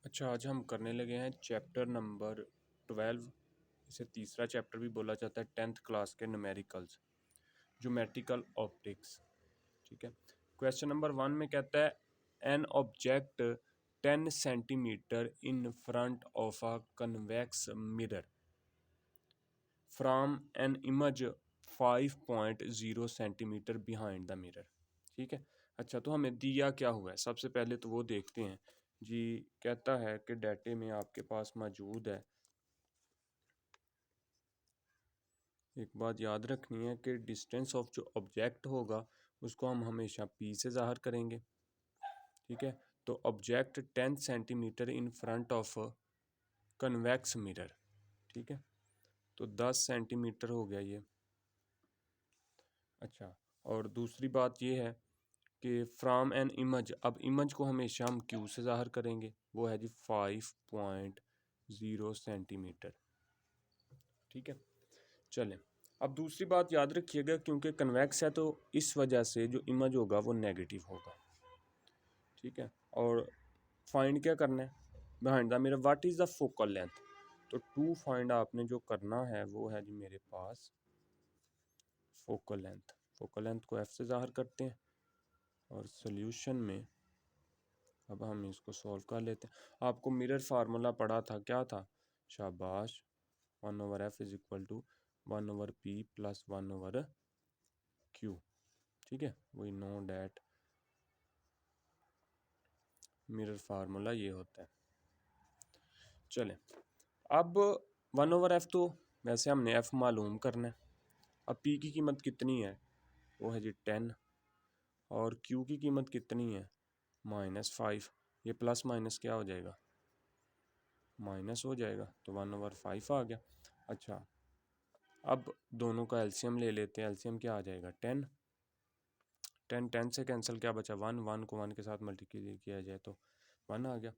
अच्छा, आज हम करने लगे हैं चैप्टर नंबर 12। इसे तीसरा चैप्टर भी बोला जाता है 10th क्लास के न्यूमेरिकल्स, ज्योमेट्रिकल ऑप्टिक्स। ठीक है। क्वेश्चन नंबर 1 में कहता है an object 10 centimetre in front of a convex mirror from an image 5.0 centimetre behind the mirror. ठीक है। अच्छा, तो हमें दिया क्या हुआ है, सबसे पहले तो वो देखते हैं जी। कहता है कि डाटे में आपके पास मौजूद है, एक बात याद रखनी है कि डिस्टेंस ऑफ जो ऑब्जेक्ट होगा उसको हम हमेशा पी से ज़ाहिर करेंगे। ठीक है। तो object 10 centimetre in front of convex mirror. ठीक है। तो 10 सेंटीमीटर हो गया ये। अच्छा, और दूसरी बात ये है कि फ्रॉम एन इमेज, अब इमेज को हमेशा हम क्यू से ज़ाहिर करेंगे, वो है जी 5.0 सेंटीमीटर। ठीक है। चलें, अब दूसरी बात याद रखिएगा, क्योंकि कन्वेक्स है तो इस वजह से जो इमेज होगा वो नेगेटिव होगा। ठीक है। और फाइंड क्या करना है behind the mirror, what is the focal length. तो टू फाइंड आपने जो करना है वो है जी मेरे पास फोकल लेंथ। फोकल लेंथ को एफ से ज़ाहिर करते हैं और सोल्यूशन में अब हम इसको सॉल्व कर लेते हैं। आपको मिरर फार्मूला पढ़ा था, क्या था, शाबाश, 1/f is equal to 1/p plus 1/q। ठीक है, we know that mirror formula ये होता है। चलें, अब 1/f तो वैसे हमने f मालूम करना है। अब p की कीमत कितनी है, वो है जी 10, और q की कीमत कितनी है, -5। ये प्लस माइनस क्या हो जाएगा, माइनस हो जाएगा, तो 1/5 आ गया। अच्छा, अब दोनों का एलसीएम ले लेते हैं। एलसीएम क्या आ जाएगा, 10। 10 से कैंसिल, क्या बचा, 1। 1 को 1 के साथ मल्टीप्लाई किया जाए तो 1 आ गया।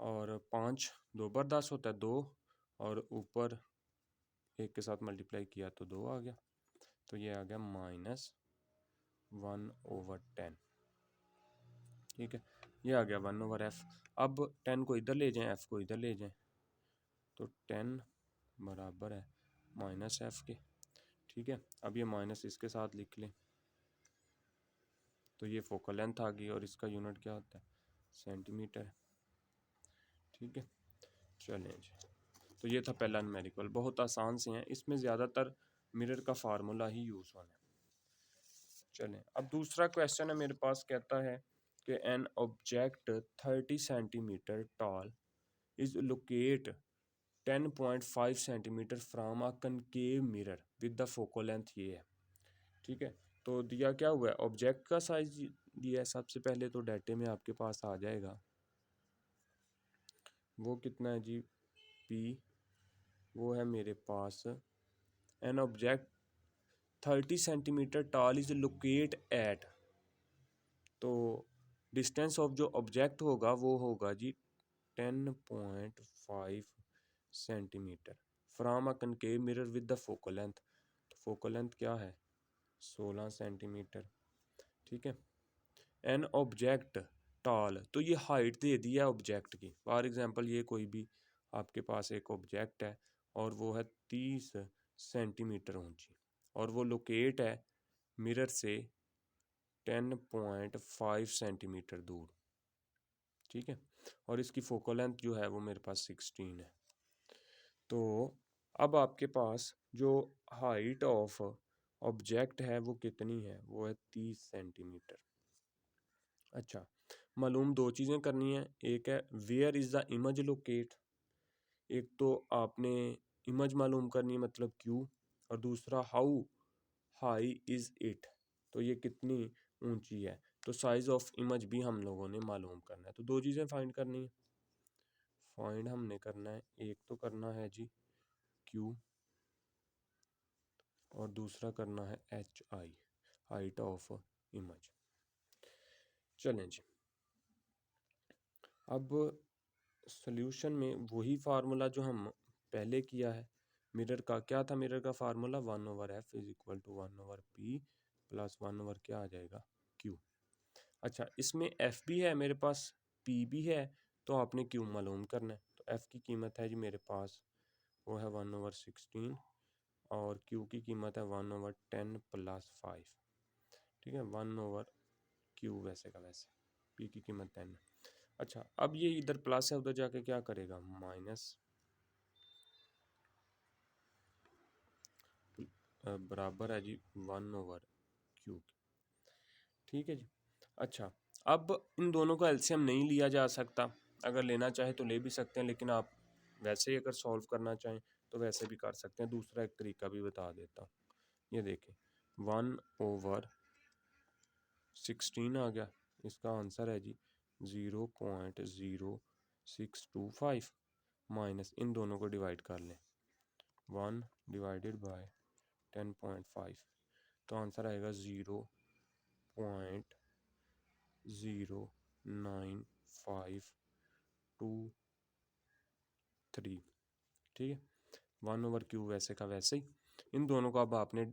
और 5 2 बार 10 होता है 2, और ऊपर 1 के साथ मल्टीप्लाई किया तो 2 आ गया। तो ये आ गया -1/10। ठीक है, ये आ गया 1/f। अब 10 को इधर ले जाएं, f को इधर ले जाएं, तो 10 बराबर है -f के। ठीक है। अब ये माइनस इसके साथ लिख लें, तो ये फोकल लेंथ आ गई, और इसका यूनिट क्या होता है, सेंटीमीटर। ठीक है। चलें जी, तो ये था पहला न्यूमेरिकल, बहुत आसान से हैं, इसमें ज़्यादातर मिरर का फार्मूला ही यूज़ होना है। चलें, अब दूसरा क्वेश्चन है मेरे पास, कहता है कि N object 30 centimetre tall is locate 10.5 centimetre from a concave mirror with the focal length ये है। ठीक है। तो दिया क्या हुआ है, ऑब्जेक्ट का साइज दिया है। सबसे पहले तो डाटे में आपके पास आ जाएगा, वो कितना है जी, पी, वो है मेरे पास an object 30 centimetre tall is locate at, तो डिस्टेंस ऑफ जो ऑब्जेक्ट होगा वो होगा जी 10.5 centimetre from a concave mirror with the focal length. तो फोकल लेंथ क्या है, 16 सेंटीमीटर। ठीक है। एन ऑब्जेक्ट टॉल, तो ये हाइट दे दी है ऑब्जेक्ट की। फॉर एग्जांपल ये कोई भी आपके पास एक ऑब्जेक्ट है और वो है 30 सेंटीमीटर ऊंची, और वो लोकेट है मिरर से 10.5 सेंटीमीटर दूर। ठीक है। और इसकी फोकल लेंथ जो है वो मेरे पास 16 है। तो अब आपके पास जो हाइट ऑफ ऑब्जेक्ट है वो कितनी है, वो है 30 सेंटीमीटर। अच्छा, मालूम दो चीज़ें करनी है, एक है where is the image locate, एक तो आपने इमेज मालूम करनी है मतलब क्यू, और दूसरा हाउ हाई इज़ इट, तो ये कितनी ऊंची है। तो साइज़ ऑफ इमेज भी हम लोगों ने मालूम करना है, तो दो चीज़ें फाइंड करनी है। फाइंड हमने करना है, एक तो करना है जी क्यू, और दूसरा करना है H I, height of image. चलें जी, अब सॉल्यूशन में वही फार्मूला जो हम पहले किया है। मिरर का क्या था, मिरर का formula 1/f is equal to 1/p plus 1 क्या आ जाएगा, q। अच्छा, इसमें f भी है मेरे पास, p भी है, तो आपने क्यू मालूम करना है। तो एफ़ की कीमत है जी मेरे पास, वो है 1/16 और क्यू की कीमत है 1/10 + 5। ठीक है, 1/क्यू वैसे का वैसे, पी की कीमत 10 है। अच्छा, अब ये इधर प्लस है, उधर जाके क्या करेगा, माइनस बराबर है जी 1/क्यू। ठीक है जी। अच्छा, अब इन दोनों का एलसीएम नहीं लिया जा सकता, अगर लेना चाहे तो ले भी सकते हैं, लेकिन आप वैसे ही अगर सॉल्व करना चाहें तो वैसे भी कर सकते हैं। दूसरा एक तरीका भी बता देता हूँ। ये देखें, 1/16 आ गया, इसका आंसर है जी 0.0625 माइनस, इन दोनों को डिवाइड कर लें, 1 डिवाइडेड बाय 10.5, तो आंसर आएगा 0.0952 ठीक है। 1/क्यू वैसे का वैसे ही, इन दोनों को अब आपने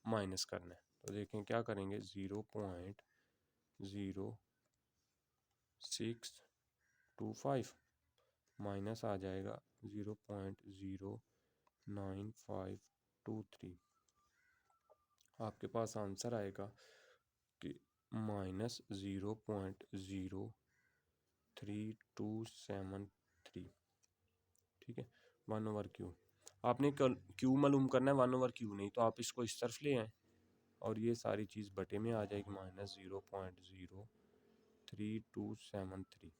माइनस करना है। तो देखें क्या करेंगे, 0.0625 माइनस आ जाएगा 0.09523, आपके पास आंसर आएगा कि -0.03273। ठीक है, 1/क्यू। आपने कल क्यू मालूम करना है, 1/क्यू नहीं, तो आप इसको इस तरफ ले आएँ और ये सारी चीज़ बटे में आ जाएगी, -0.03273।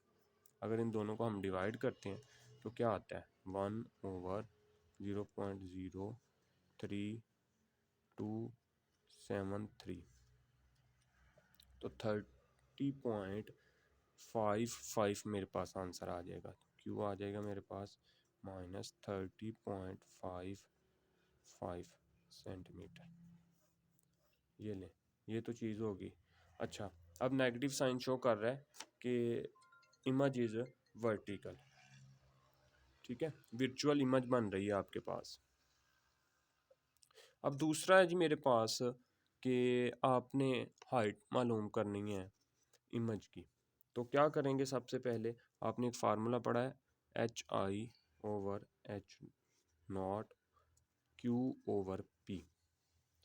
अगर इन दोनों को हम डिवाइड करते हैं तो क्या आता है, 1/0.03273, तो 30.55 मेरे पास आंसर आ जाएगा। क्यू आ जाएगा मेरे पास -30.55 सेंटीमीटर। ये ले, ये तो चीज़ होगी। अच्छा, अब नेगेटिव साइन शो कर रहा है कि इमेज इज़ वर्टिकल। ठीक है, वर्चुअल इमेज बन रही है आपके पास। अब दूसरा है जी मेरे पास कि आपने हाइट मालूम करनी है इमेज की। तो क्या करेंगे, सबसे पहले आपने एक फार्मूला पढ़ा है, HI/H0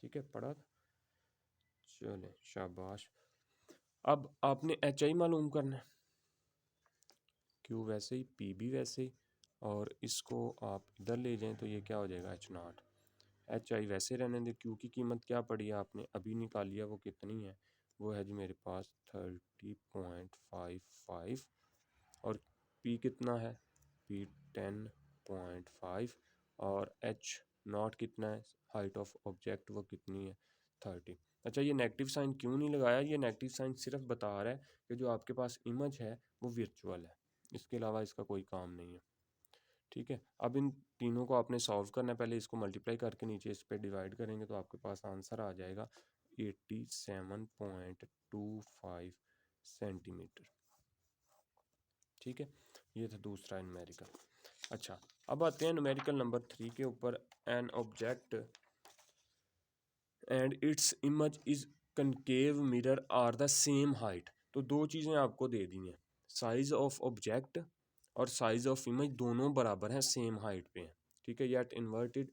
ठीक है, पढ़ा था, चले शाबाश। अब आपने HI मालूम करना है, Q वैसे ही, P भी वैसे ही, और इसको आप इधर ले जाएं तो ये क्या हो जाएगा, H0। HI वैसे रहने दें। Q की कीमत क्या पड़ी है, आपने अभी निकाली है, वो कितनी है, वो है जी मेरे पास 30.55, और P कितना है, P 10.5, और H0 कितना है, हाइट ऑफ ऑब्जेक्ट वो कितनी है, 30। अच्छा, ये नेगेटिव साइन क्यों नहीं लगाया, ये नेगेटिव साइन सिर्फ बता रहा है कि जो आपके पास इमेज है वो वर्चुअल है, इसके अलावा इसका कोई काम नहीं है। ठीक है, अब इन तीनों को आपने सॉल्व करना है, पहले इसको मल्टीप्लाई करके नीचे इस पर डिवाइड करेंगे तो आपके पास आंसर आ जाएगा 87.25 सेंटीमीटर। ठीक है, ये था दूसरा न्यूमेरिकल। अच्छा, अब आते हैं न्यूमेरिकल नंबर 3 के ऊपर। An object and its image is concave mirror are the same height. तो दो चीज़ें आपको दे दी हैं, साइज ऑफ ऑब्जेक्ट और साइज ऑफ इमेज दोनों बराबर हैं, सेम हाइट पे हैं। ठीक है, yet inverted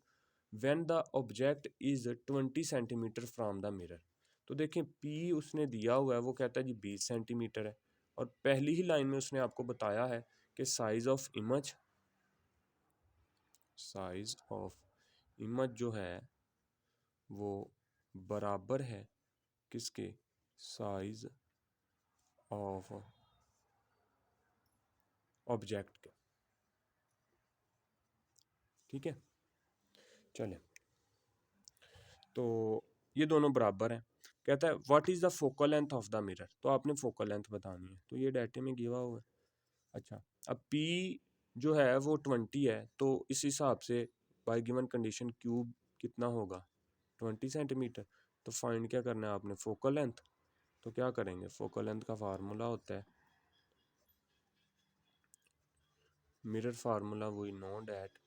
when the object is 20 centimetre from the mirror. तो देखें, पी उसने दिया हुआ है, वो कहता है जी 20 सेंटीमीटर है, और पहली ही लाइन में उसने आपको बताया है कि साइज ऑफ इमेज जो है वो बराबर है किसके, साइज ऑफ ऑब्जेक्ट के। ठीक है, चले, तो ये दोनों बराबर हैं। कहता है what is the focal length of the mirror, तो आपने फोकल लेंथ बतानी है, तो ये डाटे में गिवा हुआ है। अच्छा, अब P जो है वो 20 है, तो इस हिसाब से बाय गिवन कंडीशन क्यूब कितना होगा, 20 सेंटीमीटर। तो फाइंड क्या करना है आपने, फोकल लेंथ। तो क्या करेंगे, फोकल लेंथ का फार्मूला होता है, मिरर फार्मूला वही नो डैट,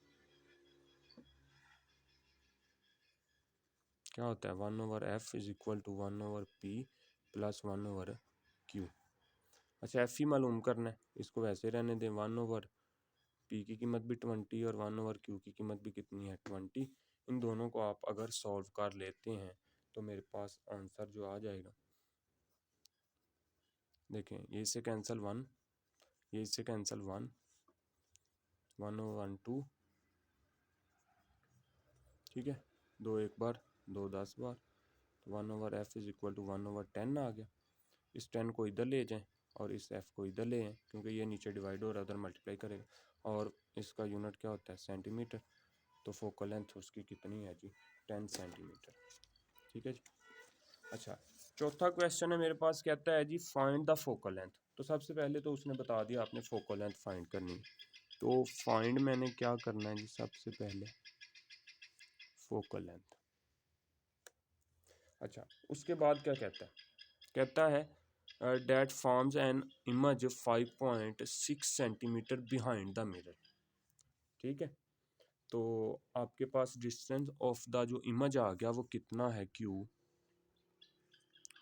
क्या होता है, 1/f is equal to 1/p + 1/q। अच्छा एफ ही मालूम करना है, इसको वैसे रहने दें। 1/, पी की कीमत भी 20 और 1/, क्यू की कीमत भी कितनी है 20। इन दोनों को आप अगर सॉल्व कर लेते हैं तो मेरे पास आंसर जो आ जाएगा, देखें ये इससे कैंसिल 1, ये इससे कैंसिल 1, 1/2, ठीक है, 2 एक बार, 2 10 बार, तो 1/f इज इक्वल टू 1/10 आ गया। इस 10 को इधर ले जाएं और इस f को इधर ले आएं, क्योंकि ये नीचे डिवाइड हो रहा है, उधर मल्टीप्लाई करेगा, और इसका यूनिट क्या होता है सेंटीमीटर, तो फोकल लेंथ उसकी कितनी है जी 10 सेंटीमीटर, ठीक है जी। अच्छा चौथा क्वेश्चन है मेरे पास, कहता है जी फाइंड द फोकल लेंथ। तो सबसे पहले तो उसने बता दिया आपने फोकल लेंथ फाइंड करनी है, तो फाइंड मैंने क्या करना है जी, सबसे पहले फोकल लेंथ। अच्छा उसके बाद क्या कहता है that forms an image 5.6 centimetre behind the mirror, ठीक है। तो आपके पास डिस्टेंस ऑफ द जो इमेज आ गया वो कितना है, क्यू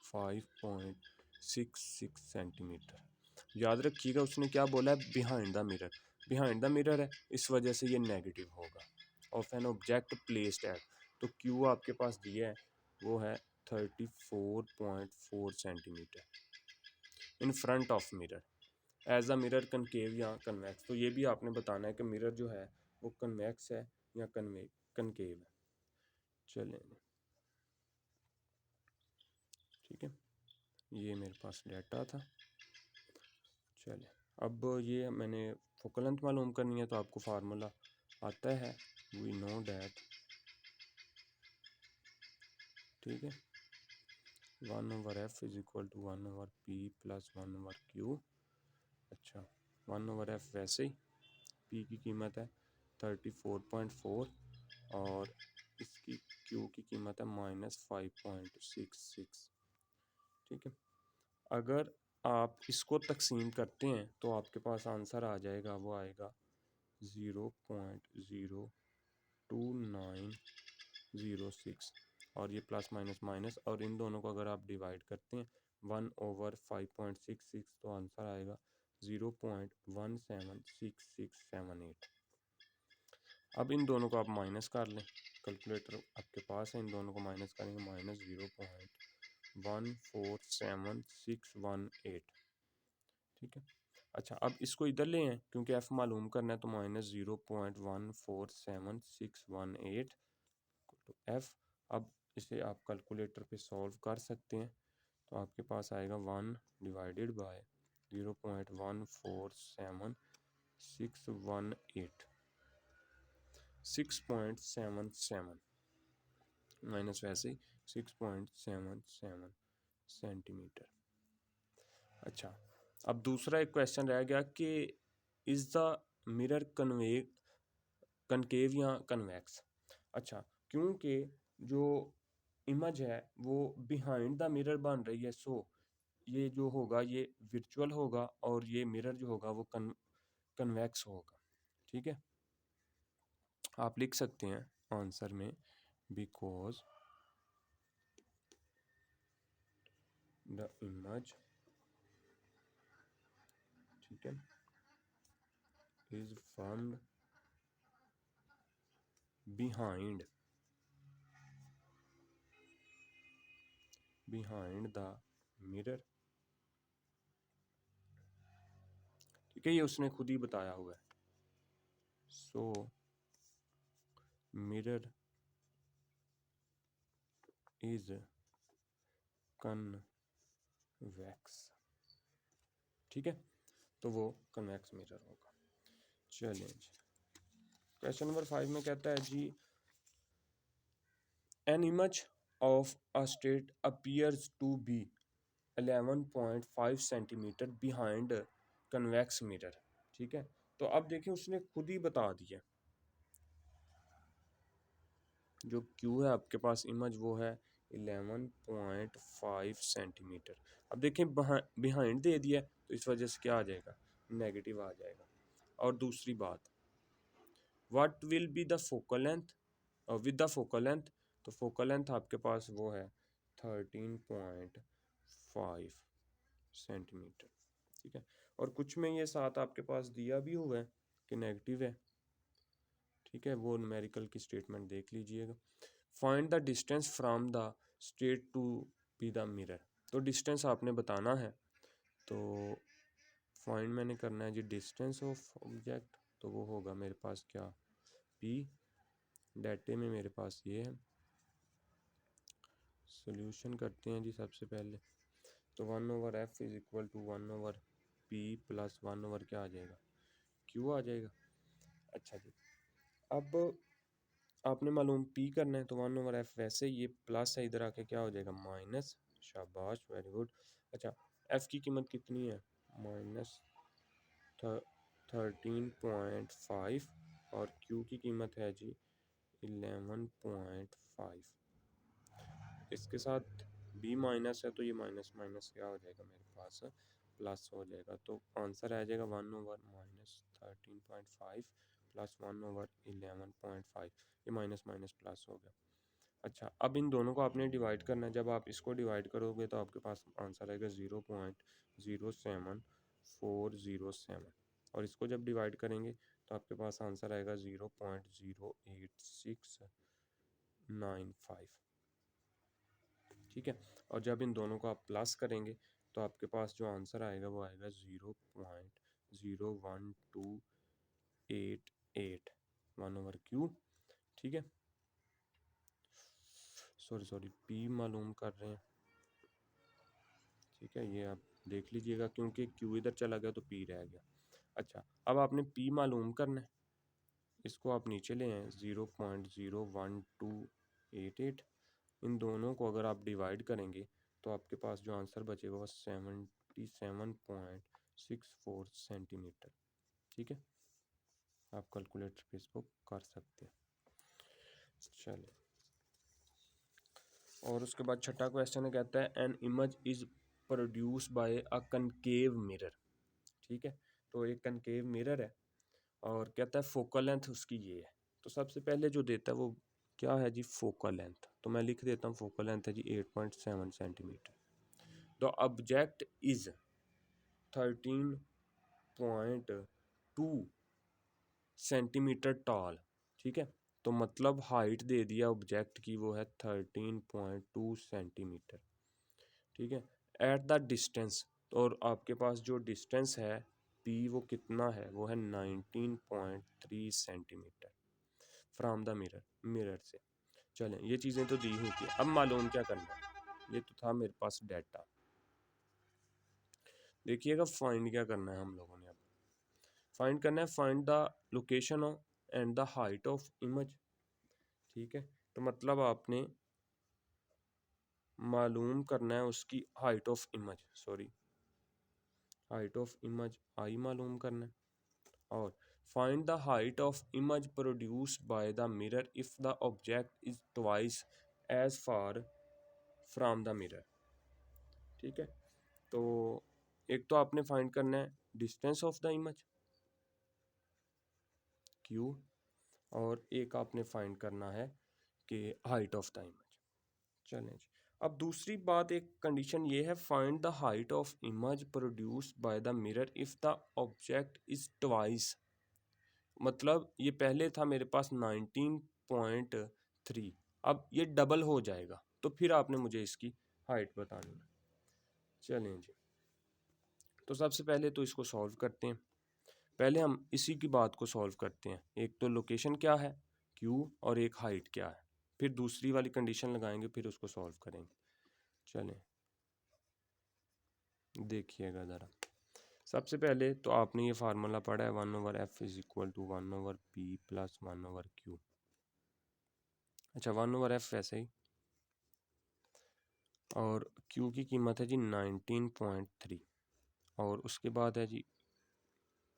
5.66 सेंटीमीटर। याद रखिएगा उसने क्या बोला है, behind the mirror, behind the mirror है, इस वजह से ये नेगेटिव होगा। Of an object placed at, तो क्यू आपके पास दिया है वो है 34.4 centimetre in front of mirror as a mirror concave या कन्वेक्स। तो ये भी आपने बताना है कि मिरर जो है वो कन्वेक्स है या कनकेव है। चलें ठीक है, ये मेरे पास डाटा था। चले अब ये मैंने फोकल लेंथ मालूम करनी है, तो आपको फार्मूला आता है, वी नो डैट, ठीक है, 1/f is equal to 1/p plus 1/q। अच्छा 1/f वैसे ही, p की कीमत है 34.4 और इसकी q की कीमत है -5.66, ठीक है। अगर आप इसको तकसीम करते हैं तो आपके पास आंसर आ जाएगा, वो आएगा 0.02906, और ये प्लस माइनस माइनस, और इन दोनों को अगर आप डिवाइड करते हैं 1/5.66 तो आंसर आएगा 0.176678। अब इन दोनों को आप माइनस कर लें, कैलकुलेटर आपके पास है, इन दोनों को माइनस करेंगे, -0.147618, ठीक है। अच्छा अब इसको इधर ले हैं क्योंकि एफ मालूम करना है, तो -0.147618 तो एफ। अब इसे आप कैलकुलेटर पे सॉल्व कर सकते हैं, तो आपके पास आएगा 1 डिवाइडेड बाय 0.147618 6.77 माइनस वैसे 6.77 सेंटीमीटर। अच्छा अब दूसरा एक क्वेश्चन रह गया कि इज़ द मिरर कनकेव या कन्वेक्स। अच्छा क्योंकि जो इमेज है वो बिहाइंड द मिरर बन रही है, सो ये जो होगा ये वर्चुअल होगा और ये मिरर जो होगा वो कन्वेक्स होगा, ठीक है। आप लिख सकते हैं आंसर में, बिकॉज द इमेज, ठीक है, is formed behind the mirror, ठीक है, ये उसने खुद ही बताया हुआ है। सो मिरर इज कन्वेक्स, ठीक है, तो वो कन्वेक्स मिरर होगा। चलिए जी क्वेश्चन नंबर 5 में कहता है जी an image of a state appears to be 11.5 centimetre behind convex mirror, ठीक है। तो अब देखिए उसने खुद ही बता दिया, जो क्यू है आपके पास इमेज वो है 11.5 सेंटीमीटर। अब देखें बिहाइंड दे दिया तो इस वजह से क्या आ जाएगा, नेगेटिव आ जाएगा। और दूसरी बात, what will be the focal length with the focal length, तो फोकल लेंथ आपके पास वो है 13.5 सेंटीमीटर, ठीक है। और कुछ में ये साथ आपके पास दिया भी हुआ है कि नेगेटिव है, ठीक है, वो न्यूमेरिकल की स्टेटमेंट देख लीजिएगा। Find the distance from the state to be the mirror, तो डिस्टेंस आपने बताना है। तो फाइंड मैंने करना है जी डिस्टेंस ऑफ ऑब्जेक्ट, तो वो होगा मेरे पास क्या, पी, डाटे में मेरे पास ये है। सोल्यूशन करते हैं जी सबसे पहले, तो 1/f is equal to 1/p plus 1 क्या आ जाएगा, क्यू आ जाएगा। अच्छा जी, अब आपने मालूम पी करना है, तो 1/f, वैसे ये प्लस है इधर आके क्या हो जाएगा माइनस, शाबाश वेरी गुड। अच्छा, एफ की कीमत कितनी है, -13.5 और क्यू की कीमत है जी 11.5। इसके साथ बी माइनस है तो ये माइनस माइनस क्या हो जाएगा मेरे पास प्लस हो जाएगा, तो आंसर आ जाएगा 1/-13.5 प्लस 1/11.5, ये माइनस माइनस प्लस हो गया। अच्छा, अब इन दोनों को आपने डिवाइड करना है, जब आप इसको डिवाइड करोगे तो आपके पास आंसर आएगा 0.07407, और इसको जब डिवाइड करेंगे तो आपके पास आंसर आएगा 0.08695, ठीक है। और जब इन दोनों को आप प्लस करेंगे तो आपके पास जो आंसर आएगा वो आएगा 0.01288 1/क्यू, ठीक है। सॉरी पी मालूम कर रहे हैं, ठीक है, ये आप देख लीजिएगा क्योंकि क्यू इधर चला गया तो पी रह गया। अच्छा, अब आपने पी मालूम करना है, इसको आप नीचे ले आए 0.01288, इन दोनों को अगर आप डिवाइड करेंगे तो आपके पास जो आंसर बचेगा वो 77.64 सेंटीमीटर, ठीक है। आप कैलकुलेटर पे इसको कर सकते हैं। चलिए, और उसके बाद छठा क्वेश्चन है, कहता है an image is produce by a concave mirror, ठीक है। तो एक कनकेव मिरर है और कहता है फोकल लेंथ उसकी ये है। तो सबसे पहले जो देता है वो क्या है जी, फोकल लेंथ, तो मैं लिख देता हूँ फोकल लेंथ है जी 8.7 centimetre. The object is 13.2 centimetre toll, ठीक है। तो मतलब हाइट दे दिया ऑब्जेक्ट की वो है 13.2 सेंटीमीटर, ठीक है। एट द डिस्टेंस, और आपके पास जो डिस्टेंस है पी वो कितना है, वो है 19.3 सेंटीमीटर फ्रॉम द मिरर से। चलें, ये चीज़ें तो दी हुई थी, अब मालूम क्या करना है, ये तो था मेरे पास डाटा। देखिएगा फाइंड क्या करना है हम लोगों ने, अब फाइंड करना है, find the location of and the height of image, ठीक है। तो मतलब आपने मालूम करना है उसकी height of image, sorry height of image आई मालूम करना है, और find the height of image produced by the mirror if the object is twice as far from the mirror, ठीक है। तो एक तो आपने फाइंड करना है distance of the image Q, और एक आपने फाइंड करना है कि हाइट ऑफ द इमेज। चलें जी, अब दूसरी बात, एक कंडीशन ये है, find the height of image produced by the mirror if the object is twice, मतलब ये पहले था मेरे पास 19.3, अब ये डबल हो जाएगा, तो फिर आपने मुझे इसकी हाइट बतानी है। चलें जी, तो सबसे पहले तो इसको सॉल्व करते हैं। पहले हम इसी की बात को सॉल्व करते हैं, एक तो लोकेशन क्या है क्यू और एक हाइट क्या है, फिर दूसरी वाली कंडीशन लगाएंगे, फिर उसको सॉल्व करेंगे। चलें, देखिएगा ज़रा, सबसे पहले तो आपने ये फार्मूला पढ़ा है 1/f is equal to 1/p plus 1/q। अच्छा, 1/f वैसे ही, और q की कीमत है जी 19.3, और उसके बाद है जी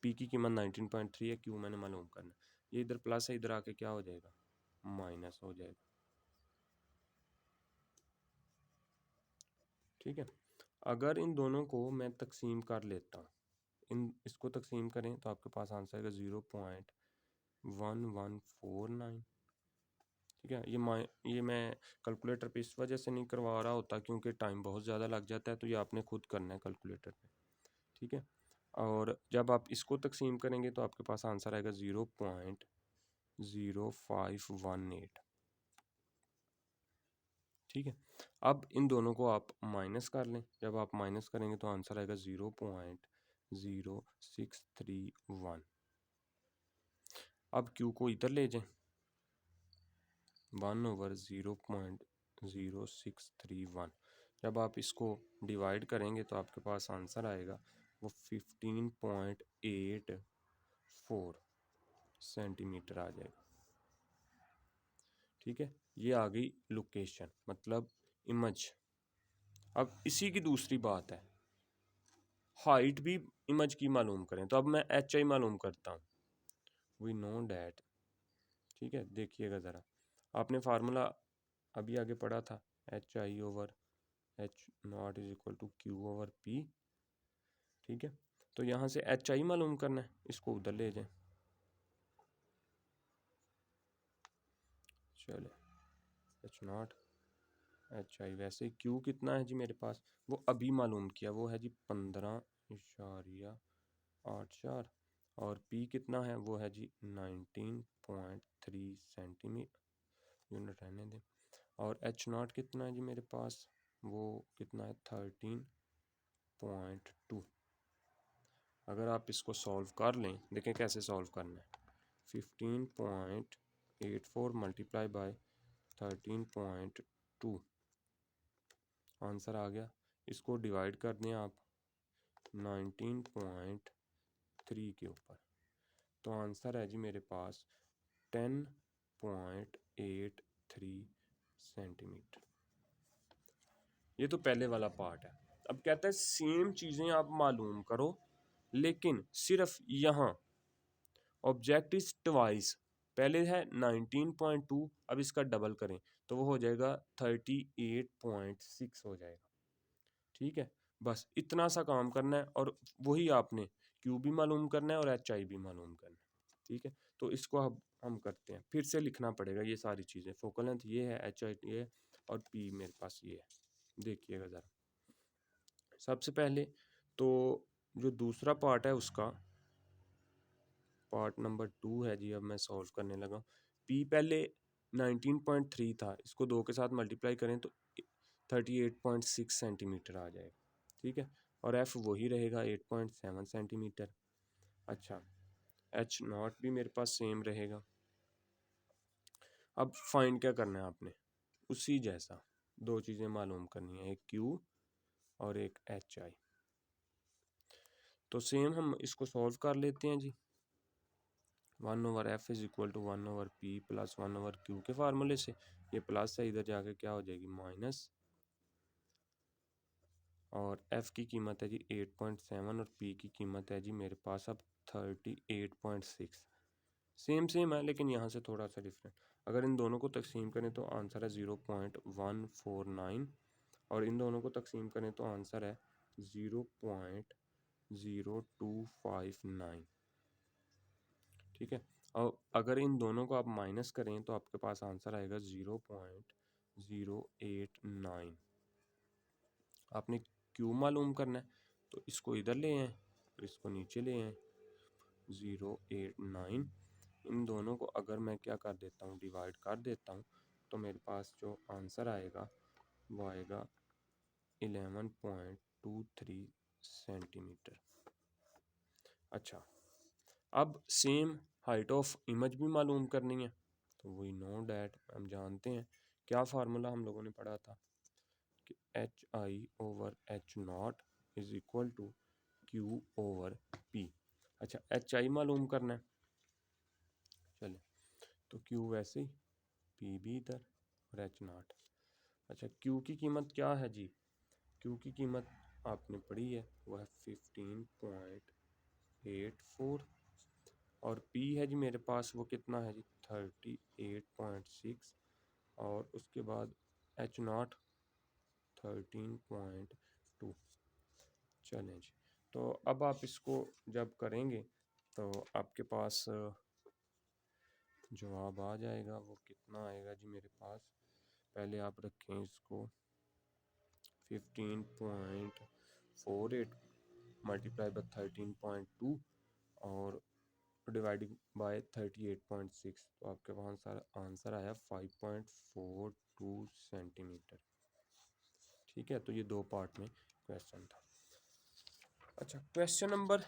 p की कीमत 19.3 है, q मैंने मालूम करना, ये इधर प्लस है, इधर आके क्या हो जाएगा माइनस हो जाएगा, ठीक है। अगर इन दोनों को मैं तकसीम कर लेता हूँ, इसको तकसीम करें तो आपके पास आंसर आएगा 0.1149, ठीक है। ये मैं कैलकुलेटर पे इस वजह से नहीं करवा रहा होता क्योंकि टाइम बहुत ज़्यादा लग जाता है, तो ये आपने खुद करना है कैलकुलेटर पे, ठीक है। और जब आप इसको तकसीम करेंगे तो आपके पास आंसर आएगा 0.0518। ठीक है। अब इन दोनों को आप माइनस कर लें, जब आप माइनस करेंगे तो आंसर आएगा 0.0631। अब क्यू को इधर ले जाएं, 1/0.0631। जब आप इसको डिवाइड करेंगे तो आपके पास आंसर आएगा वो 15.84 सेंटीमीटर आ जाएगा। ठीक है, ये आ गई लोकेशन मतलब इमेज। अब इसी की दूसरी बात है, हाइट भी इमेज की मालूम करें। तो अब मैं एच आई मालूम करता हूँ। वी नो डैट, ठीक है, देखिएगा ज़रा, आपने फार्मूला अभी आगे पढ़ा था, H I over H nought is equal to Q over P. ठीक है, तो यहाँ से एच आई मालूम करना है, इसको उधर ले जाएं। चले, एच नॉट एच आई, वैसे क्यू कितना है जी मेरे पास, वो अभी मालूम किया, वो है जी 15.84। और पी कितना है, वो है जी 19.3 सेंटीमीटर, यूनिट रहने दें। और एच नॉट कितना है जी मेरे पास, वो कितना है 13.2। अगर आप इसको सॉल्व कर लें, देखें कैसे सॉल्व करना है। 15.84 मल्टीप्लाई बाय 13.2, आंसर आ गया। इसको डिवाइड कर दें आप 19.3 के ऊपर, तो आंसर है जी मेरे पास 10.83 सेंटीमीटर। ये तो पहले वाला पार्ट है। अब कहता है सेम चीज़ें आप मालूम करो, लेकिन सिर्फ यहाँ ऑब्जेक्ट इज ट्वाइस। पहले है 19.2, अब इसका डबल करें तो वो हो जाएगा 38.6 हो जाएगा। ठीक है, बस इतना सा काम करना है, और वही आपने क्यू भी मालूम करना है और एच आई भी मालूम करना है। ठीक है, तो इसको अब हम करते हैं, फिर से लिखना पड़ेगा ये सारी चीज़ें। फोकल लेंथ ये है, एच आई ये है, और पी मेरे पास ये है। देखिएगा ज़रा, सबसे पहले तो जो दूसरा पार्ट है उसका पार्ट नंबर 2 है जी, अब मैं सॉल्व करने लगा। पी पहले 19.3 था, इसको 2 के साथ मल्टीप्लाई करें तो 38.6 सेंटीमीटर आ जाएगा। ठीक है, और एफ वही रहेगा 8.7 सेंटीमीटर। अच्छा, एच नॉट भी मेरे पास सेम रहेगा। अब फाइंड क्या करना है आपने, उसी जैसा दो चीज़ें मालूम करनी है, एक क्यू और एक एच आई। तो सेम हम इसको सॉल्व कर लेते हैं जी। 1/f is equal to 1/p plus 1/q के फार्मूले से। ये प्लस है, इधर जाके क्या हो जाएगी माइनस, और f की कीमत है जी 8.7 और p की कीमत है जी मेरे पास अब 38.6। सेम सेम है, लेकिन यहाँ से थोड़ा सा डिफरेंट। अगर इन दोनों को तकसीम करें तो आंसर है 0.149, और इन दोनों को तकसीम करें तो आंसर है 0.0259। ठीक है, और अगर इन दोनों को आप माइनस करें तो आपके पास आंसर आएगा 0.089। आपने क्यू मालूम करना है, तो इसको इधर ले आएँ और इसको नीचे ले आएँ, 0.89। इन दोनों को अगर मैं क्या कर देता हूँ, डिवाइड कर देता हूँ, तो मेरे पास जो आंसर आएगा वो आएगा 11.23 सेंटीमीटर। अच्छा, अब सेम हाइट ऑफ इमेज भी मालूम करनी है, तो वी नो डैट, हम जानते हैं क्या फार्मूला हम लोगों ने पढ़ा था कि H I over H nought is equal to Q over P. अच्छा, एच आई मालूम करना है, चले, तो क्यू वैसे ही, पी भी इधर, और एच नॉट। अच्छा, क्यू की कीमत क्या है जी, क्यू की कीमत आपने पढ़ी है, वो है 15.84, और P है जी मेरे पास, वो कितना है जी 38.6, और उसके बाद एच नॉट 13.2। चलें जी, तो अब आप इसको जब करेंगे तो आपके पास जवाब आ जाएगा। वो कितना आएगा जी मेरे पास, पहले आप रखें इसको 15.48 मल्टीप्लाई बाय 13.2 और डिवाइडिंग बाय 38.6, तो आपके पास आंसर आया 5.42 सेंटीमीटर। ठीक है, तो ये दो पार्ट में क्वेश्चन था। अच्छा, क्वेश्चन नंबर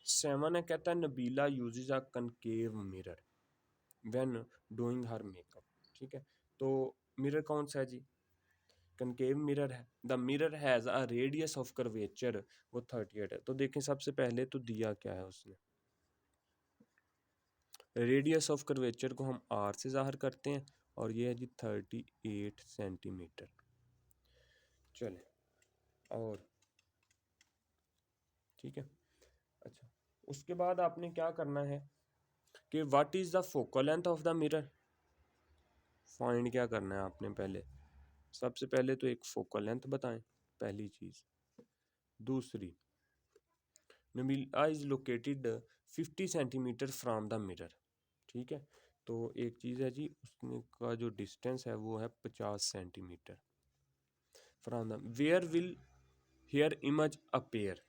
7 है, कहता है Nabila uses a concave mirror when doing her makeup. ठीक है, तो मिरर कौन सा है जी? कनकेव मिरर है। The mirror has a radius of curvature, वो 38 है। तो देखें सबसे पहले तो दिया क्या है उसने, रेडियस ऑफ कर्वेचर को हम आर से ज़ाहिर करते हैं और ये है जी 38 सेंटीमीटर। चले और ठीक है। अच्छा, उसके बाद आपने क्या करना है कि what is the focal length of the mirror, find क्या करना है आपने पहले। सबसे पहले तो एक फोकल लेंथ बताएं, पहली चीज़। दूसरी, Nabila is located 50 centimetre from the mirror. ठीक है, तो एक चीज़ है जी, उसने का जो डिस्टेंस है वो है 50 centimetre from the where will here image appear.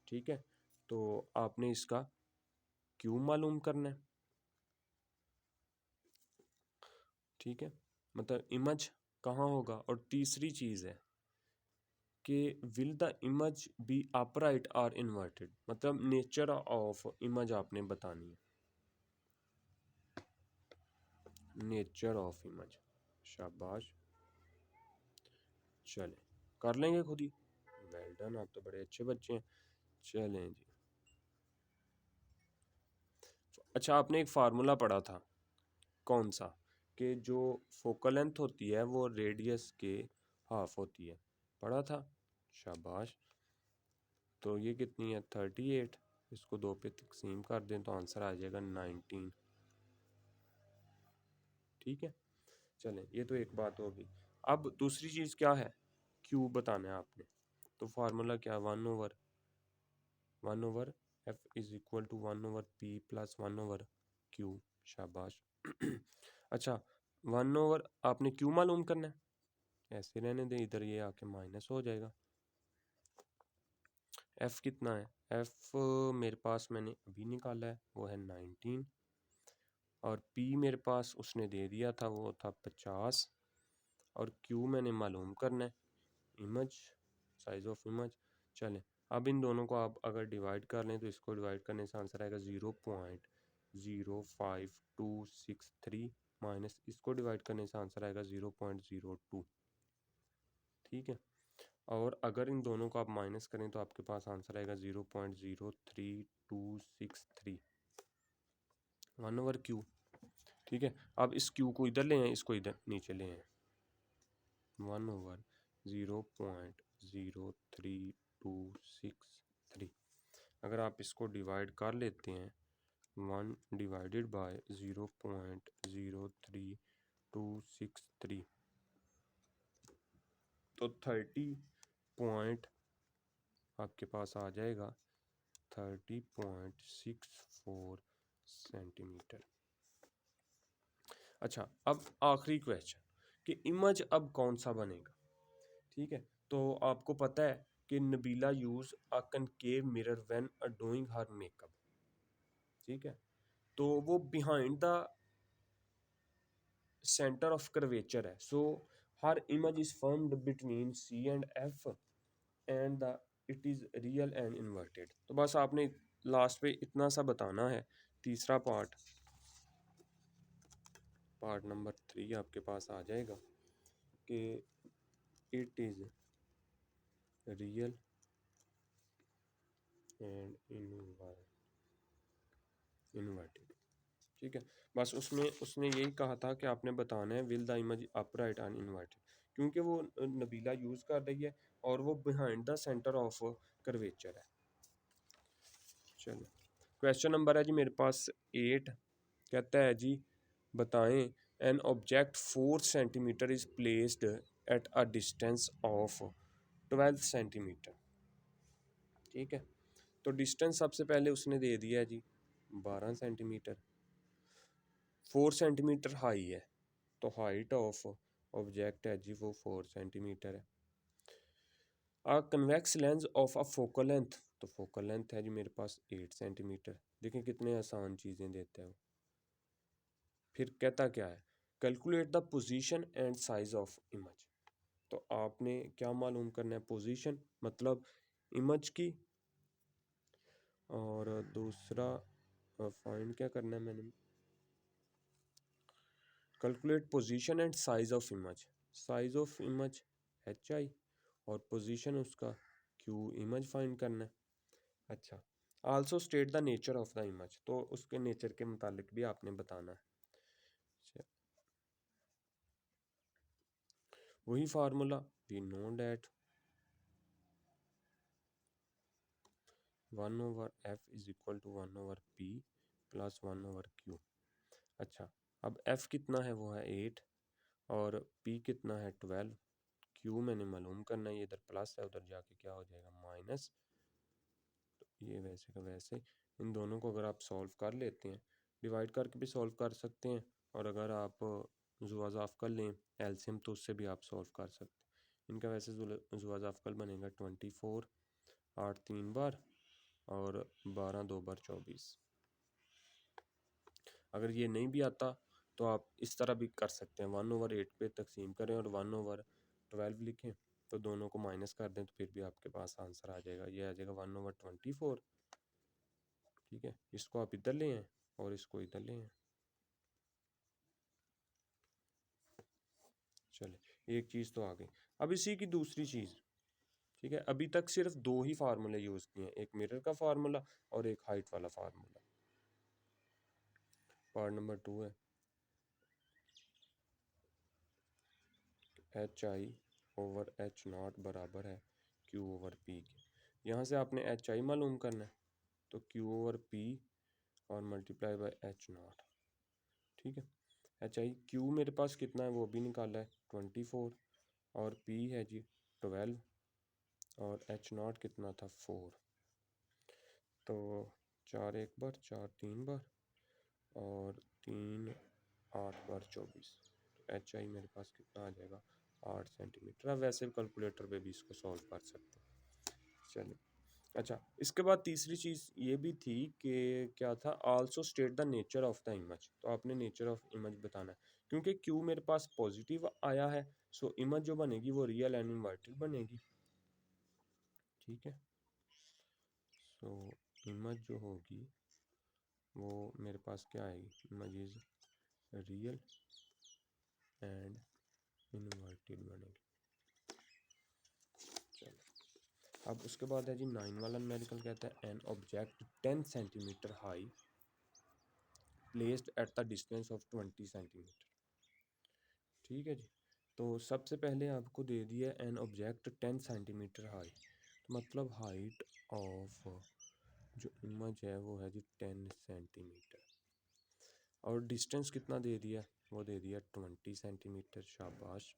ठीक है, तो आपने इसका क्यों मालूम करना है। ठीक है, मतलब इमेज कहाँ होगा। और तीसरी चीज़ है कि will the image B upright और इन्वर्टेड, मतलब नेचर ऑफ इमेज आपने बतानी है, नेचर ऑफ इमेज। शाबाश, चलें कर लेंगे खुद ही। वेल डन, आप तो बड़े अच्छे बच्चे हैं। चलें जी। अच्छा, आपने एक फार्मूला पढ़ा था, कौन सा, कि जो फोकल लेंथ होती है वो रेडियस के हाफ होती है, पढ़ा था। शाबाश, तो ये कितनी है 38, इसको दो पे तकसीम कर दें तो आंसर आ जाएगा 19। ठीक है, चलें ये तो एक बात होगी। अब दूसरी चीज़ क्या है, क्यू बताना है आपने। तो फार्मूला क्या, one over F is equal to 1/p plus 1/q। शाबाश। अच्छा, 1/, आपने क्यू मालूम करना है, ऐसे रहने दें, इधर ये आके माइनस हो जाएगा। एफ कितना है, एफ मेरे पास मैंने अभी निकाला है, वो है 19, और पी मेरे पास उसने दे दिया था, वो था 50, और क्यू मैंने मालूम करना है, इमेज, साइज ऑफ इमेज। चलें, अब इन दोनों को आप अगर डिवाइड कर लें तो इसको डिवाइड करने से आंसर आएगा 0.05263 माइनस इसको डिवाइड करने से आंसर आएगा 0.02। ठीक है, और अगर इन दोनों को आप माइनस करें तो आपके पास आंसर आएगा 0.03263, 1/q। ठीक है, अब इस q को इधर ले आए, इसको इधर नीचे ले आए, 1/0.03263। अगर आप इसको डिवाइड कर लेते हैं, 1 डिवाइडेड बाय 0.03263, तो 30 पॉइंट आपके पास आ जाएगा 30.64 सेंटीमीटर। अच्छा, अब आखिरी क्वेश्चन कि इमेज अब कौन सा बनेगा। ठीक है, तो आपको पता है कि Nabila use a concave mirror when doing her makeup. ठीक है, तो वो behind the centre of curvature है, so her image is formed between C and F and the it is real and inverted. तो बस आपने लास्ट पे इतना सा बताना है। तीसरा पार्ट, पार्ट नंबर 3 आपके पास आ जाएगा कि it is real and inverted. ठीक है, बस उसमें उसने यही कहा था कि आपने बताना है will the image upright and inverted, क्योंकि वो नबीला यूज़ कर रही है और वो behind the centre of curvature है। चलो, क्वेश्चन नंबर है जी मेरे पास 8, कहता है जी बताएं an object 4 centimetre is placed at a distance of 12 centimetre. ठीक है, तो डिस्टेंस सबसे पहले उसने दे दिया है जी 12 सेंटीमीटर, 4 सेंटीमीटर हाई है, तो हाइट ऑफ ऑब्जेक्ट है जी वो 4 सेंटीमीटर है। A convex lens of a focal length, तो फोकल लेंथ है जी मेरे पास 8 सेंटीमीटर। देखें कितने आसान चीज़ें देता है वो। फिर कहता क्या है, calculate the position and size of image. तो आपने क्या मालूम करना है, पोजीशन मतलब इमेज की, और दूसरा फाइंड क्या करना है मैंने, calculate position and size of image. Size of image HI और पोजीशन उसका Q, इमेज फाइंड करना है। अच्छा, also state the nature of the image, तो उसके नेचर के मुतालिक भी आपने बताना है। अच्छा, वही formula, we know that 1/f is equal to 1/p plus 1/q। अच्छा, अब f कितना है, वो है 8, और p कितना है 12, q मैंने मालूम करना है, ये इधर प्लस है, उधर जाके क्या हो जाएगा माइनस। तो ये वैसे का वैसे, इन दोनों को अगर आप सॉल्व कर लेते हैं, डिवाइड करके भी सॉल्व कर सकते हैं, और अगर आप जुवाज़ाफ़ कर लें एलसीएम तो उससे भी आप सॉल्व कर सकते हैं। इनका वैसे जुवाज़ाफ़ कल बनेगा 24, 8 3 बार और 12 2 बार 24। अगर ये नहीं भी आता तो आप इस तरह भी कर सकते हैं, 1/8 पे तकसीम करें और 1/12 लिखें, तो दोनों को माइनस कर दें तो फिर भी आपके पास आंसर आ जाएगा। ये आ जाएगा 1/24। ठीक है, इसको आप इधर ले आएं और इसको इधर ले आएं। चले, एक चीज़ तो आ गई। अब इसी की दूसरी चीज़, ठीक है, अभी तक सिर्फ दो ही फार्मूले यूज़ किए हैं, एक मिरर का फार्मूला और एक हाइट वाला फार्मूला। पार्ट नंबर 2 है HI/H0 बराबर है Q/P के। यहाँ से आपने HI मालूम करना है, तो Q/P और मल्टीप्लाई बाय H0। ठीक है, HI Q मेरे पास कितना है वो भी निकाला है 24, और P है जी 12, और H0 कितना था 4। तो 4 एक बार, 4 3 बार, और 3 8 बार 24। तो HI मेरे पास कितना आ जाएगा 8 सेंटीमीटर। अब वैसे कैलकुलेटर पे भी इसको सॉल्व कर सकते हैं। चलिए, अच्छा, इसके बाद तीसरी चीज़ ये भी थी कि क्या था, also state the nature of the image. तो आपने नेचर ऑफ इमेज बताना है, क्योंकि Q मेरे पास पॉजिटिव आया है, सो इमेज जो बनेगी वो रियल एंड इन्वर्टेड बनेगी। ठीक है, सो इमेज जो होगी वो मेरे पास क्या आएगी, image is real and inverted बनेगी। चलो, अब उसके बाद है जी 9 वाला न्यूमेरिकल, कहता है an object 10 centimetre high placed at the distance of 20 centimetre. ठीक है जी, तो सबसे पहले आपको दे दिया एन ऑब्जेक्ट 10 सेंटीमीटर हाई, मतलब हाइट ऑफ जो इमेज है वो है जी 10 सेंटीमीटर, और डिस्टेंस कितना दे दिया, वो दे दिया 20 सेंटीमीटर। शाबाश,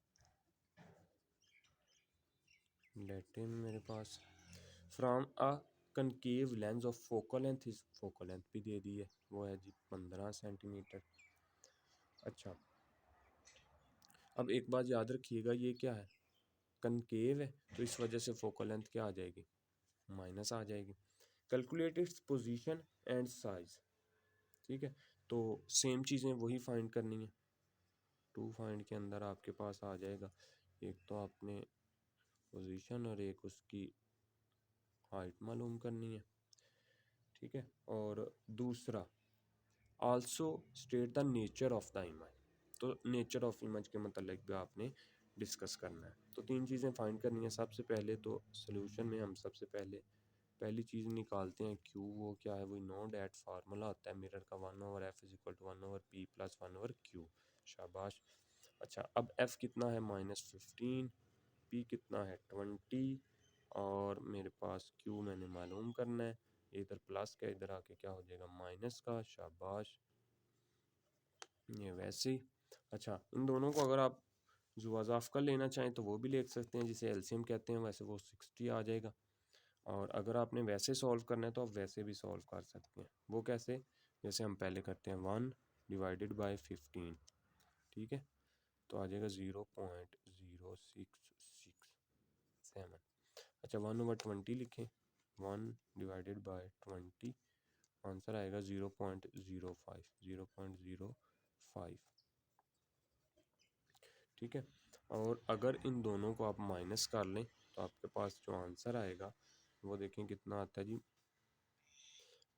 लेटे मेरे पास from a concave lens of focal length, इस फोकल लेंथ भी दे दी है, वो है जी 15 सेंटीमीटर। अच्छा, अब एक बात याद रखिएगा, ये क्या है, कनकेव है, तो इस वजह से फोकल लेंथ क्या आ जाएगी, माइनस आ जाएगी। Calculate its position and size. ठीक है, तो सेम चीज़ें वही फाइंड करनी है, 2 फाइंड के अंदर आपके पास आ जाएगा। एक तो आपने पोजीशन और एक उसकी हाइट मालूम करनी है। ठीक है, और दूसरा also state the nature of the image, तो नेचर ऑफ इमेज के मतलब भी आपने डिस्कस करना है। तो 3 चीज़ें फाइंड करनी है। सबसे पहले तो सोल्यूशन में हम सबसे पहली चीज़ निकालते हैं Q, वो क्या है, वो नो डैट फार्मूला होता है मिरर का, 1/f is equal to 1/p plus 1/q। शाबाश। अच्छा, अब f कितना है -15, p कितना है 20, और मेरे पास Q मैंने मालूम करना है, इधर प्लस का इधर आके क्या हो जाएगा माइनस का। शाबाश, ये वैसे ही। अच्छा, इन दोनों को अगर आप जुवाज़ाफ़ का लेना चाहें तो वो भी ले सकते हैं, जिसे एलसीएम कहते हैं, वैसे वो 60 आ जाएगा। और अगर आपने वैसे सॉल्व करना है तो आप वैसे भी सॉल्व कर सकते हैं। वो कैसे, जैसे हम पहले करते हैं 1 डिवाइडेड बाय 15। ठीक है, तो आ जाएगा 0.0667। अच्छा 1/20 लिखें, 1/20, आंसर आएगा 0.05। ठीक है। और अगर इन दोनों को आप माइनस कर लें तो आपके पास जो आंसर आएगा वो देखें कितना आता है जी,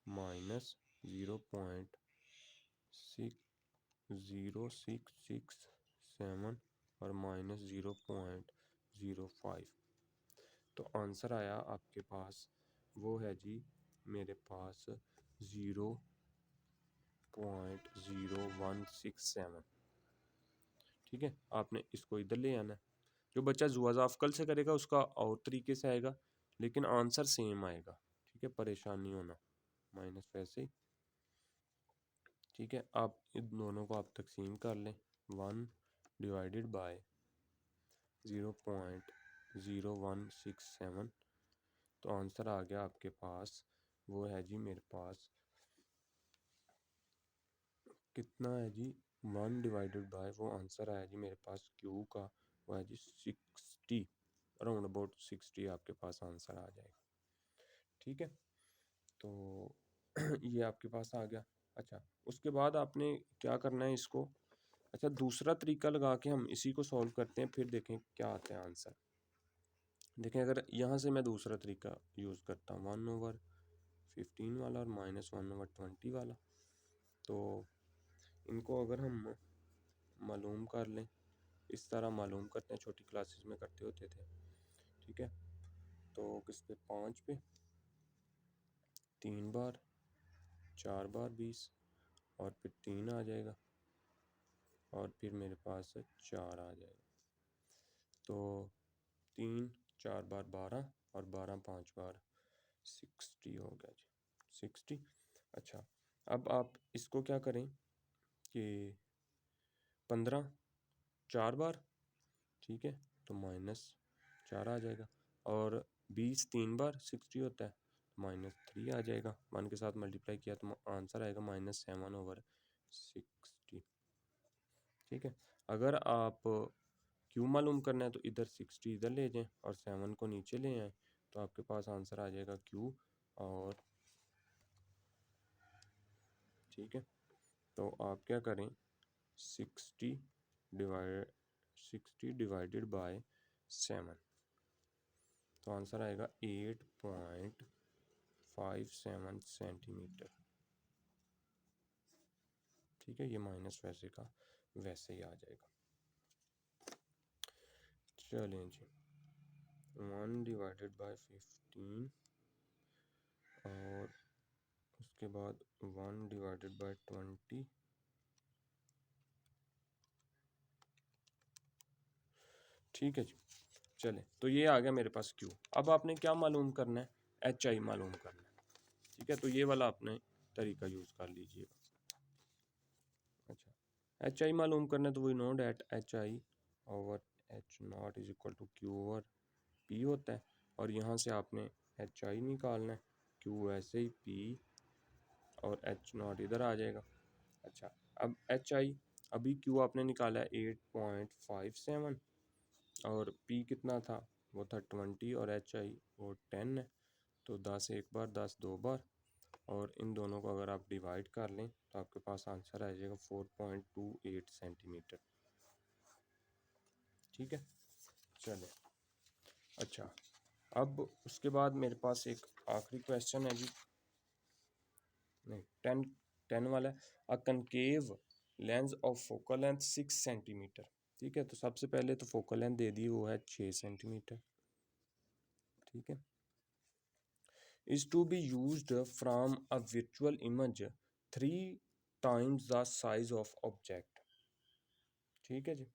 -0.0667 और -0.05। तो आंसर आया आपके पास वो है जी मेरे पास 0.0167। ठीक है, आपने इसको इधर ले आना है। जो बच्चा जुआज़ाफ़कल से करेगा उसका और तरीके से आएगा, लेकिन आंसर सेम आएगा। ठीक है, परेशान नहीं होना, माइनस वैसे ही। ठीक है, आप इन दोनों को आप तकसीम कर लें, 1/0.0167, तो आंसर आ गया आपके पास वो है जी मेरे पास कितना है जी, 1/, वो आंसर आया जी मेरे पास क्यू का, वो है जी 60, अराउंड अबाउट 60 आपके पास आंसर आ जाएगा। ठीक है, तो ये आपके पास आ गया। अच्छा, उसके बाद आपने क्या करना है इसको, अच्छा दूसरा तरीका लगा के हम इसी को सॉल्व करते हैं, फिर देखें क्या आता है आंसर। देखें अगर यहाँ से मैं दूसरा तरीका यूज़ करता हूँ 1/15 वाला और -1/20 वाला, तो इनको अगर हम मालूम कर लें, इस तरह मालूम करते हैं, छोटी क्लासेस में करते होते थे। ठीक है, तो किस पे, 5 पे 3 बार 4 बार 20 और फिर 3 आ जाएगा और फिर मेरे पास 4 आ जाएगा। तो 3 4 बार 12 और 12 5 बार 60 हो गया जी, 60। अच्छा, अब आप इसको क्या करें कि 15 4 बार, ठीक है, तो -4 आ जाएगा, और 20 3 बार 60 होता है, -3 आ जाएगा। 1 के साथ मल्टीप्लाई किया तो आंसर आएगा -7/60। ठीक है, अगर आप क्यू मालूम करना है तो इधर 60 इधर ले जाएं और 7 को नीचे ले आएँ, तो आपके पास आंसर आ जाएगा क्यू। और ठीक है, तो आप क्या करें, 60 डिवाइडेड बाय 7, तो आंसर आएगा 8.57 सेंटीमीटर। ठीक है, ये माइनस वैसे का वैसे ही आ जाएगा। चलें जी, 1/15 और उसके बाद 1/20। ठीक है जी, चले, तो ये आ गया मेरे पास क्यू। अब आपने क्या मालूम करना है, एच आई मालूम करना है। ठीक है, तो ये वाला आपने तरीका यूज़ कर लीजिएगा। अच्छा, एच आई मालूम करना है तो वही know that H I over H nought is equal to Q over P होता है, और यहाँ से आपने एच आई निकालना है, क्यू ऐसे ही पी और एच नॉट इधर आ जाएगा। अच्छा, अब एच आई, अभी क्यू आपने निकाला है 8.57 और पी कितना था, वो था 20 और एच आई वो 10 है, तो 10 एक बार 10 दो बार, और इन दोनों को अगर आप डिवाइड कर लें तो आपके पास आंसर आ जाएगा 4.28 सेंटीमीटर। ठीक है, चले। अच्छा, अब उसके बाद मेरे पास एक आखिरी क्वेश्चन है जी, नहीं 10 वाला है, a concave lens of focal length 6 centimetre. ठीक है, तो सबसे पहले तो फोकल लेंथ दे दी वो है 6 सेंटीमीटर। ठीक है, is to be used from a virtual image 3 times the size of object। ठीक है जी,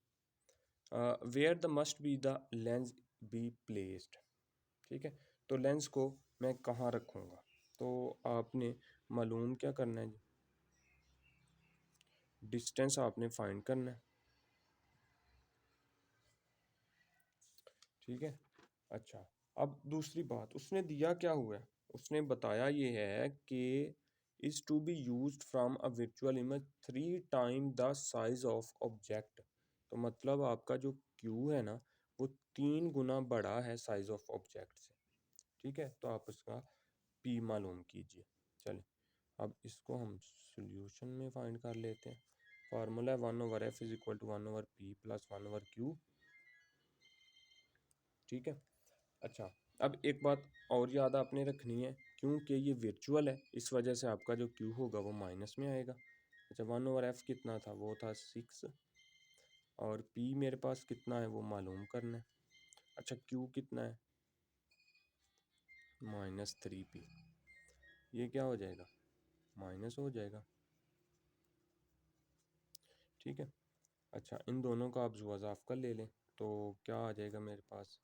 where the must be the lens be placed। ठीक है, तो लेंस को मैं कहाँ रखूँगा, तो आपने मालूम क्या करना है जी, डिस्टेंस आपने फाइंड करना है। ठीक है, अच्छा, अब दूसरी बात उसने दिया क्या हुआ है, उसने बताया ये है कि is to be used from a virtual image 3 time the size of object. तो मतलब आपका जो क्यू है ना वो 3 गुना बड़ा है साइज ऑफ ऑब्जेक्ट से। ठीक है, तो आप उसका पी मालूम कीजिए। चलिए अब इसको हम सॉल्यूशन में फाइंड कर लेते हैं। फार्मूला है 1/f is equal to 1/p plus 1/q। ठीक है। अच्छा, अब एक बात और याद आपने रखनी है, क्योंकि ये वर्चुअल है इस वजह से आपका जो क्यू होगा वो माइनस में आएगा। अच्छा, 1/f कितना था, वो था 6, और p मेरे पास कितना है वो मालूम करना है। अच्छा, q कितना है, -3p। ये क्या हो जाएगा, माइनस हो जाएगा। ठीक है। अच्छा, इन दोनों का आप जुआज़ाफ कर ले लें तो क्या आ जाएगा मेरे पास,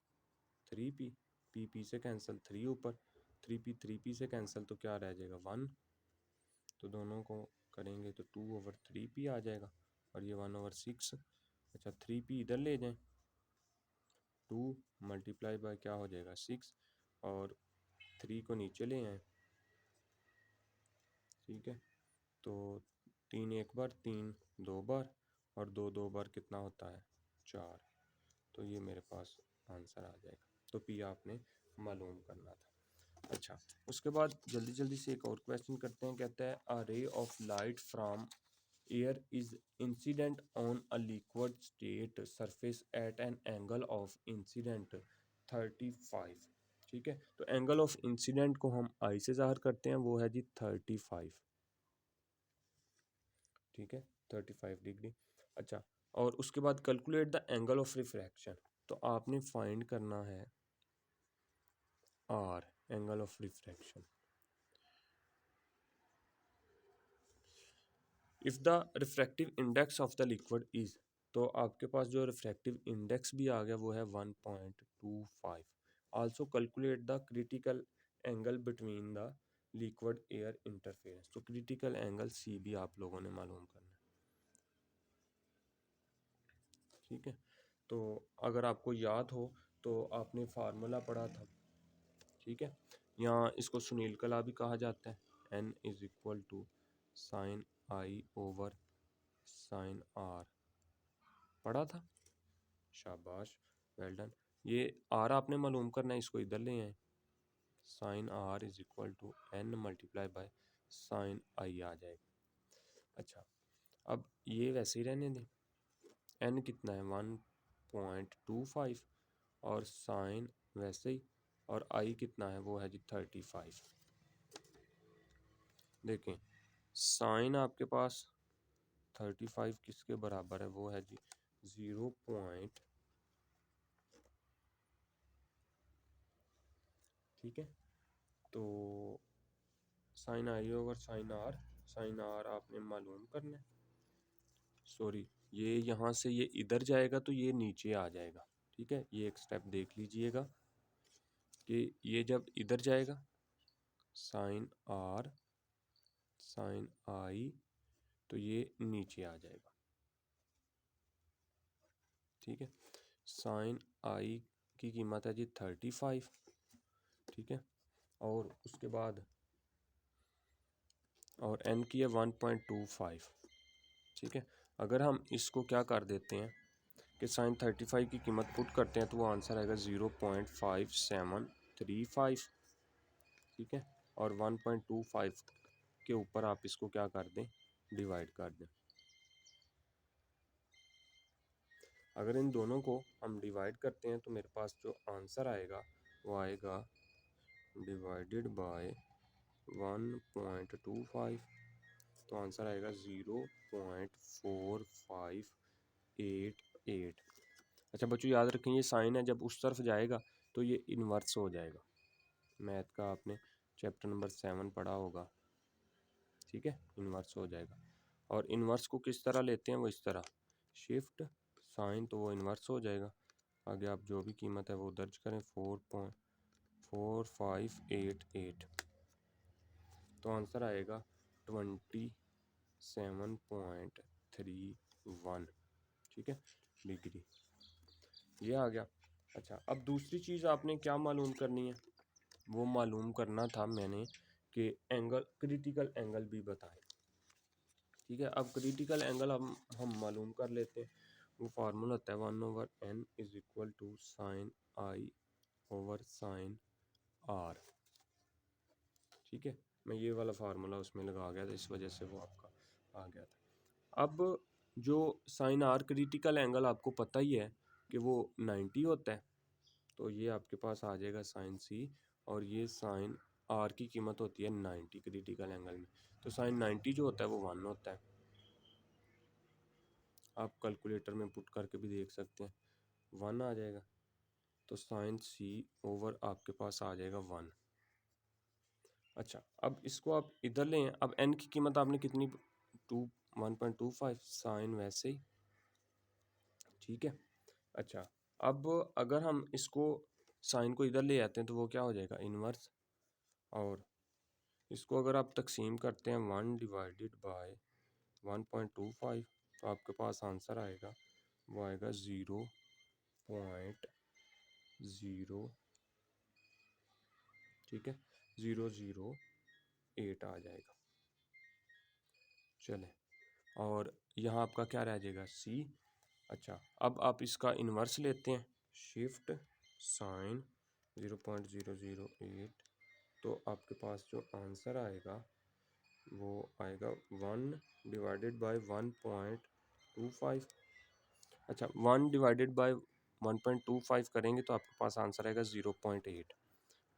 3p। p से कैंसिल, 3 ऊपर, 3p से कैंसिल, तो क्या रह जाएगा 1। तो दोनों को करेंगे तो 2/3p आ जाएगा, और ये 1/6। अच्छा, 3p इधर ले जाएं, 2 मल्टीप्लाई बाय क्या हो जाएगा 6, और 3 को नीचे ले आए। ठीक है, तो 3 एक बार, 3 दो बार, और 2 दो बार कितना होता है 4। तो ये मेरे पास आंसर आ जाएगा। तो पी आपने मालूम करना था। अच्छा, उसके बाद जल्दी जल्दी से एक और क्वेश्चन करते हैं। कहता है a ray of light from air is incident on a liquid state surface at an angle of incident 35। ठीक है, तो एंगल ऑफ इंसिडेंट को हम आई से ज़ाहिर करते हैं, वो है जी 35। ठीक है, 35 डिग्री। अच्छा, और उसके बाद calculate the angle of refraction. तो आपने फाइंड करना है R, angle of refraction. If the refractive index of the liquid is, तो आपके पास जो रिफ्रैक्टिव इंडेक्स भी आ गया वो है 1.25। Also calculate the critical angle between the liquid air interference. तो क्रिटिकल एंगल सी भी आप लोगों ने मालूम करना है। ठीक है, तो अगर आपको याद हो तो आपने फार्मूला पढ़ा था। ठीक है, यहाँ इसको सुनील कला भी कहा जाता है, n is equal to sine I over sine R. पढ़ा था, शाबाश, वेल डन। ये आर आपने मालूम करना है, इसको इधर ले आए, sine r is equal to n multiply by sine i आ जाएगा। अच्छा, अब ये वैसे ही रहने दें, n कितना है 1.25, और साइन वैसे ही, और आई कितना है वो है जी 35। देखें, साइन आपके पास 35 किसके बराबर है, वो है जी 0. ठीक है, तो sine I over sine R आपने मालूम करना है। सॉरी, ये यहाँ से ये इधर जाएगा तो ये नीचे आ जाएगा। ठीक है, ये एक स्टेप देख लीजिएगा कि ये जब इधर जाएगा साइन आर साइन आई, तो ये नीचे आ जाएगा। ठीक है, साइन आई की कीमत है जी 35। ठीक है, और उसके बाद और n की है 1.25। ठीक है, अगर हम इसको क्या कर देते हैं कि साइन 35 की कीमत पुट करते हैं तो वो आंसर आएगा 0.5735। ठीक है, और 1.25 के ऊपर आप इसको क्या कर दें, डिवाइड कर दें। अगर इन दोनों को हम डिवाइड करते हैं तो मेरे पास जो आंसर आएगा वो आएगा डिवाइडेड बाय 1.25, तो आंसर आएगा 0.4588। अच्छा बच्चों, याद रखें ये साइन है, जब उस तरफ जाएगा तो ये इन्वर्स हो जाएगा। मैथ का आपने चैप्टर नंबर 7 पढ़ा होगा। ठीक है, इन्वर्स हो जाएगा, और इन्वर्स को किस तरह लेते हैं, वो इस तरह शिफ्ट साइन, तो वो इन्वर्स हो जाएगा। आगे आप जो भी कीमत है वो दर्ज करें, 4.4588, तो आंसर आएगा 27.31। ठीक है, डिग्री, ये आ गया। अच्छा, अब दूसरी चीज़ आपने क्या मालूम करनी है, वो मालूम करना था मैंने कि एंगल, क्रिटिकल एंगल भी बताएं। ठीक है, अब क्रिटिकल एंगल हम मालूम कर लेते हैं। वो फार्मूला होता है 1/n is equal to sine I over sine R. ठीक है, मैं ये वाला फार्मूला उसमें लगा गया था, इस वजह से वो आपका आ गया था। अब जो साइन आर क्रिटिकल एंगल आपको पता ही है कि वो 90 होता है, तो ये आपके पास आ जाएगा साइन सी, और ये साइन आर की कीमत होती है 90 क्रिटिकल एंगल में, तो साइन 90 जो होता है वो 1 होता है। आप कैलकुलेटर में पुट करके भी देख सकते हैं, 1 आ जाएगा, तो साइन सी ओवर आपके पास आ जाएगा 1। अच्छा, अब इसको आप इधर लें, अब एन की कीमत आपने कितनी, 1.25 साइन वैसे ही। ठीक है, अच्छा, अब अगर हम इसको साइन को इधर ले आते हैं तो वो क्या हो जाएगा, इनवर्स। और इसको अगर आप तकसीम करते हैं 1/1.25, तो आपके पास आंसर आएगा, वो आएगा 0.0, ठीक है, 008 आ जाएगा। चले, और यहाँ आपका क्या रह जाएगा, सी। अच्छा, अब आप इसका इन्वर्स लेते हैं, शिफ्ट साइन 0.008, तो आपके पास जो आंसर आएगा वो आएगा 1/1.25। अच्छा, 1/1.25 करेंगे तो आपके पास आंसर आएगा 0.8,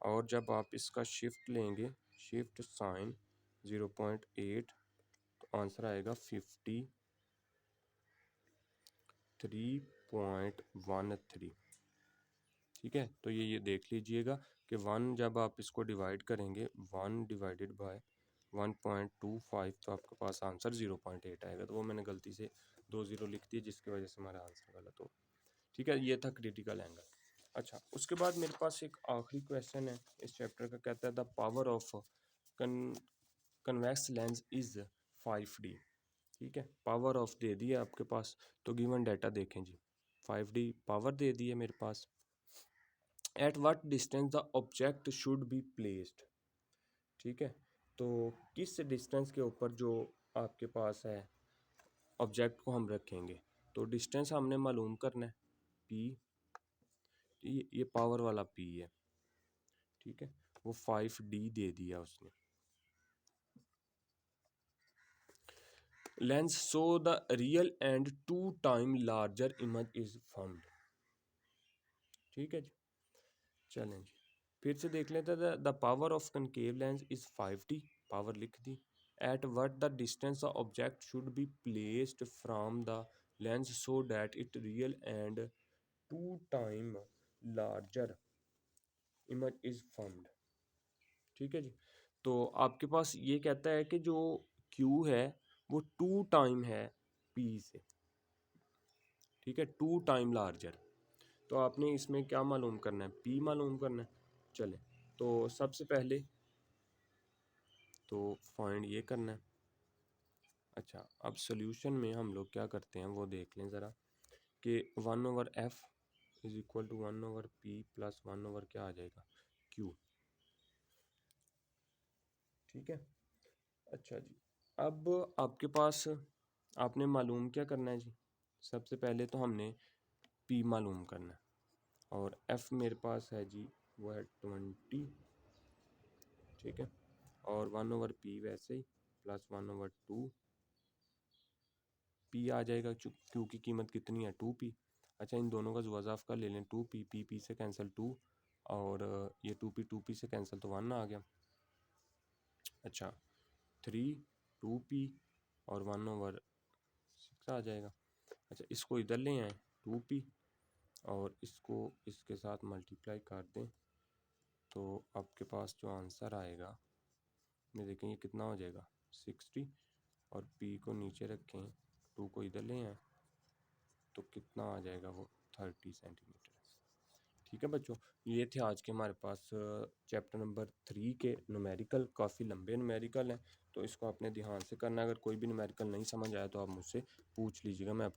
और जब आप इसका शिफ्ट लेंगे, शिफ्ट साइन 0.8, तो आंसर आएगा 53.13। ठीक है, तो ये देख लीजिएगा कि 1 जब आप इसको डिवाइड करेंगे 1/1.25, तो आपके पास आंसर 0.8 आएगा, तो वो मैंने गलती से 2 0 लिख दिए, जिसकी वजह से हमारा आंसर गलत हो। ठीक है, ये था क्रिटिकल एंगल। अच्छा, उसके बाद मेरे पास एक आखिरी क्वेश्चन है इस चैप्टर का, कहता है the power of convex lens is 5D। ठीक है, पावर ऑफ दे दी है आपके पास, तो गिवन डाटा देखें जी, 5D पावर दे दी है मेरे पास। At what distance the object should be placed. ठीक है, तो किस डिस्टेंस के ऊपर जो आपके पास है ऑब्जेक्ट को हम रखेंगे, तो डिस्टेंस हमने मालूम करना है, पी, ये पावर वाला पी है। ठीक है, वो 5D दे दिया उसने। Lens so the real and 2 time larger image is found. ठीक है जी, चलें जी, फिर से देख लेते हैं। The power of concave lens is 5D, power लिख दी। At what the distance the object should be placed from the lens so that it real and 2 time larger image is found. ठीक है जी, तो आपके पास ये कहता है कि जो Q है वो 2 टाइम है P से। ठीक है, 2 टाइम लार्जर, तो आपने इसमें क्या मालूम करना है, P मालूम करना है। चले, तो सबसे पहले तो फाइंड ये करना है। अच्छा, अब सॉल्यूशन में हम लोग क्या करते हैं वो देख लें ज़रा, कि 1/f is equal to 1/p plus 1 क्या आ जाएगा, Q। ठीक है, अच्छा जी, अब आपके पास आपने मालूम क्या करना है जी, सबसे पहले तो हमने P मालूम करना है, और F मेरे पास है जी, वो है 20। ठीक है, और 1/p वैसे ही, प्लस 1/2 P आ जाएगा, Q की कीमत कितनी है, 2P। अच्छा, इन दोनों का जुवाज़ाफ का ले लें, 2P, P से कैंसिल 2, और ये 2P से कैंसिल, तो 1 आ गया। अच्छा, 3 2P और 1/6 आ जाएगा। अच्छा, इसको इधर ले आए 2P, और इसको इसके साथ मल्टीप्लाई कर दें, तो आपके पास जो आंसर आएगा, ये देखें ये कितना हो जाएगा, 60, और P को नीचे रखें, 2 को इधर ले आए, तो कितना आ जाएगा, वो 30 सेंटीमीटर। ठीक है बच्चों, ये थे आज के हमारे पास चैप्टर नंबर 3 के न्यूमेरिकल। काफ़ी लंबे न्यूमेरिकल हैं, तो इसको आपने ध्यान से करना है। अगर कोई भी न्यूमेरिकल नहीं समझ आया तो आप मुझसे पूछ लीजिएगा, मैं आपको